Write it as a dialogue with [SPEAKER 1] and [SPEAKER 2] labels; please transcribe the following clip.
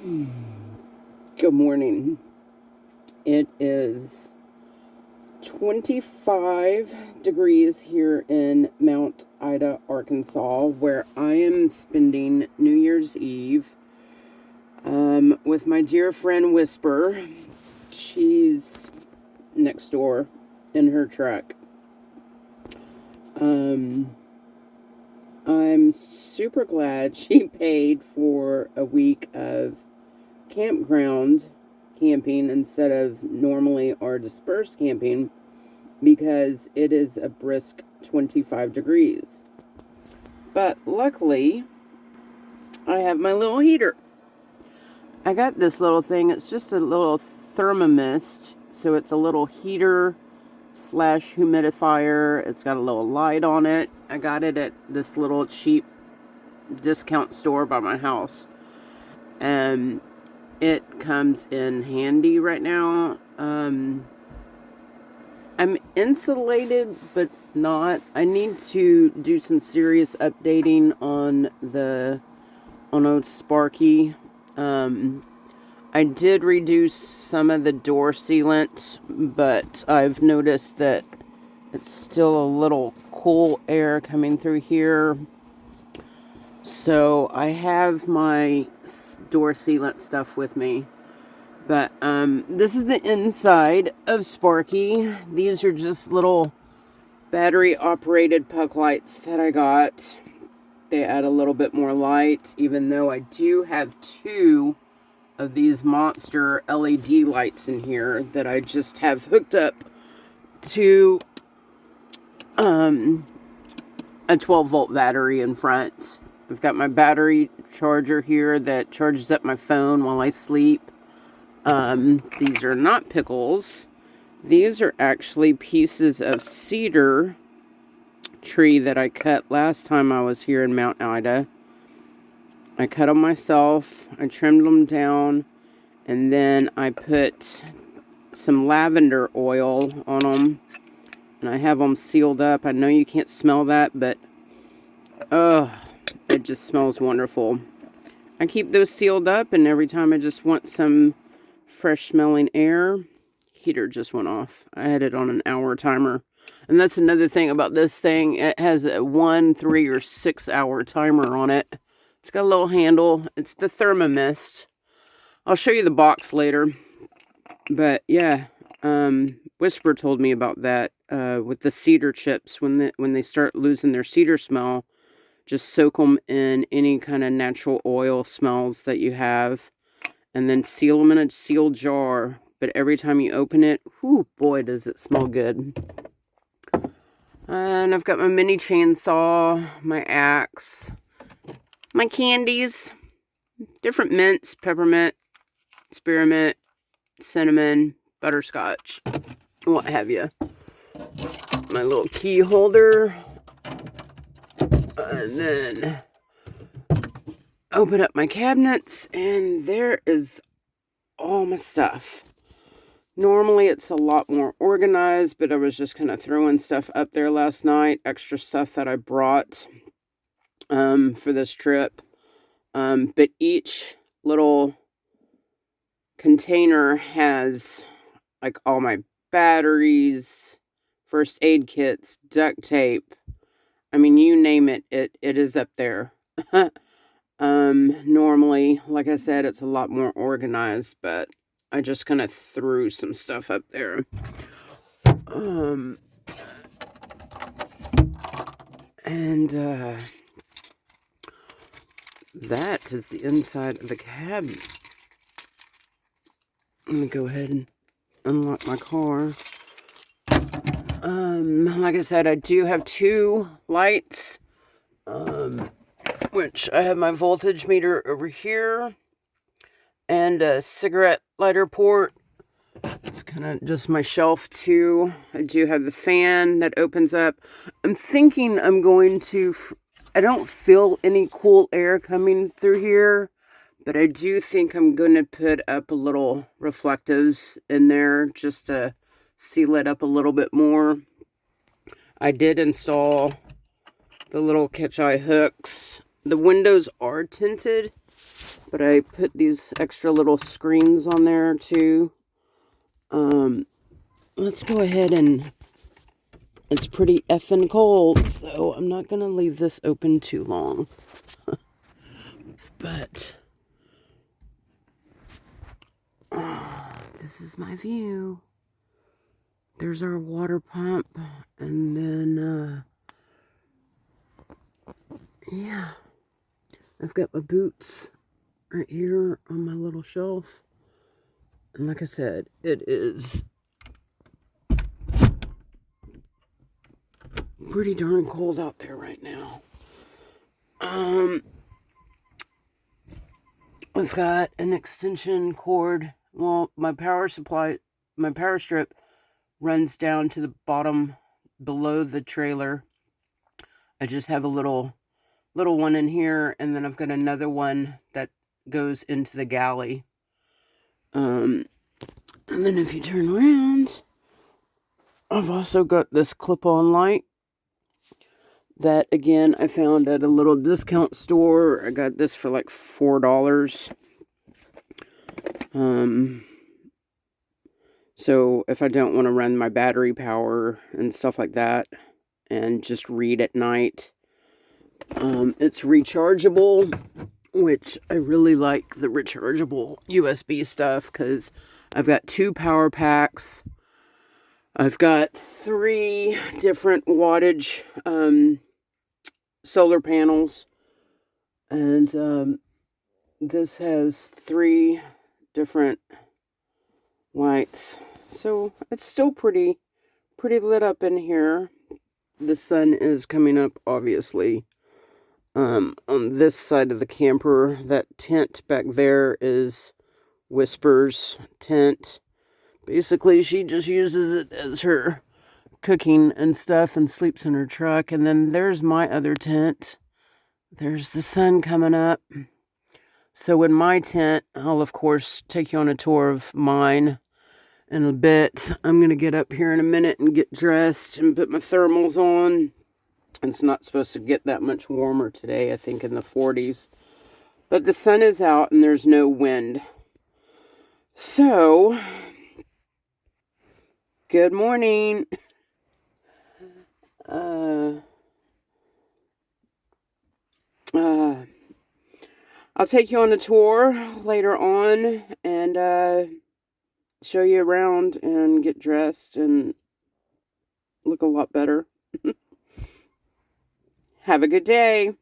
[SPEAKER 1] Good morning. It is 25 degrees here in Mount Ida, Arkansas, where I am spending New Year's Eve with my dear friend Whisper. She's next door in her truck. I'm super glad she paid for a week of campground camping instead of normally our dispersed camping, because it is a brisk 25 degrees. But luckily, I have my little heater. I got this little thing. It's just a little thermomist. So it's a little heater slash humidifier. It's got a little light on it. I got it at this little cheap discount store by my house. And it comes in handy right now. I'm insulated, but not. I need to do some serious updating on old Sparky. I did reduce some of the door sealant, but I've noticed that it's still a little cool air coming through here. So I have my door sealant stuff with me. But this is the inside of Sparky. These are just little battery-operated puck lights that I got. They add a little bit more light, even though I do have two of these monster LED lights in here that I just have hooked up to a 12-volt battery in front. I've got my battery charger here that charges up my phone while I sleep. These are not pickles. These are actually pieces of cedar tree that I cut last time I was here in Mount Ida. I cut them myself. I trimmed them down, and then I put some lavender oil on them, and I have them sealed up. I know you can't smell that, but it just smells wonderful. I keep those sealed up, and every time I just want some fresh smelling air, heater just went off. I had it on an hour timer. And that's another thing about this thing. It has a 1, 3, or 6 hour timer on it. It's got a little handle. It's the Thermomist. I'll show you the box later. But yeah, Whisper told me about that with the cedar chips. When they start losing their cedar smell, just soak them in any kind of natural oil smells that you have, and then seal them in a sealed jar. But every time you open it, whoo, boy, does it smell good. And I've got my mini chainsaw, my axe, my candies, different mints, peppermint, spearmint, cinnamon, butterscotch, what have you. My little key holder. And then open up my cabinets, and there is all my stuff. Normally it's a lot more organized, but I was just kind of throwing stuff up there last night, extra stuff that I brought for this trip. But each little container has like all my batteries, first aid kits, duct tape. I mean, you name it, it is up there. Normally, like I said, it's a lot more organized, but I just kind of threw some stuff up there. And that is the inside of the cabin. Let me go ahead and unlock my car. Like I said, I do have two lights, which I have my voltage meter over here, and a cigarette lighter port. It's kind of just my shelf too. I do have the fan that opens up. I'm thinking I'm going to, I don't feel any cool air coming through here, but I do think I'm going to put up a little reflectives in there just to seal it up a little bit more. I did install the little catch-eye hooks. The windows are tinted, But I put these extra little screens on there too. Let's go ahead and it's pretty effing cold, so I'm not going to leave this open too long. But this is my view. There's our water pump, and then yeah, I've got my boots right here on my little shelf. And like I said, it is pretty darn cold out there right now. I've got an extension cord. Well, my power strip runs down to the bottom below the trailer. I just have a little one in here, and then I've got another one that goes into the galley. And then if you turn around, I've also got this clip-on light that, again, I found at a little discount store. I got this for like $4. So if I don't want to run my battery power and stuff like that and just read at night, it's rechargeable, which I really like the rechargeable USB stuff because I've got 2 power packs. I've got 3 different wattage solar panels, and this has 3 different lights. So it's still pretty lit up in here. The sun is coming up, obviously. On this side of the camper, that tent back there is Whisper's tent. Basically, she just uses it as her cooking and stuff and sleeps in her truck. And then there's my other tent. There's the sun coming up. So in my tent, I'll of course take you on a tour of mine in a bit. I'm going to get up here in a minute and get dressed and put my thermals on. It's not supposed to get that much warmer today, I think in the 40s. But the sun is out and there's no wind. So, good morning. I'll take you on a tour later on and show you around and get dressed and look a lot better. Have a good day.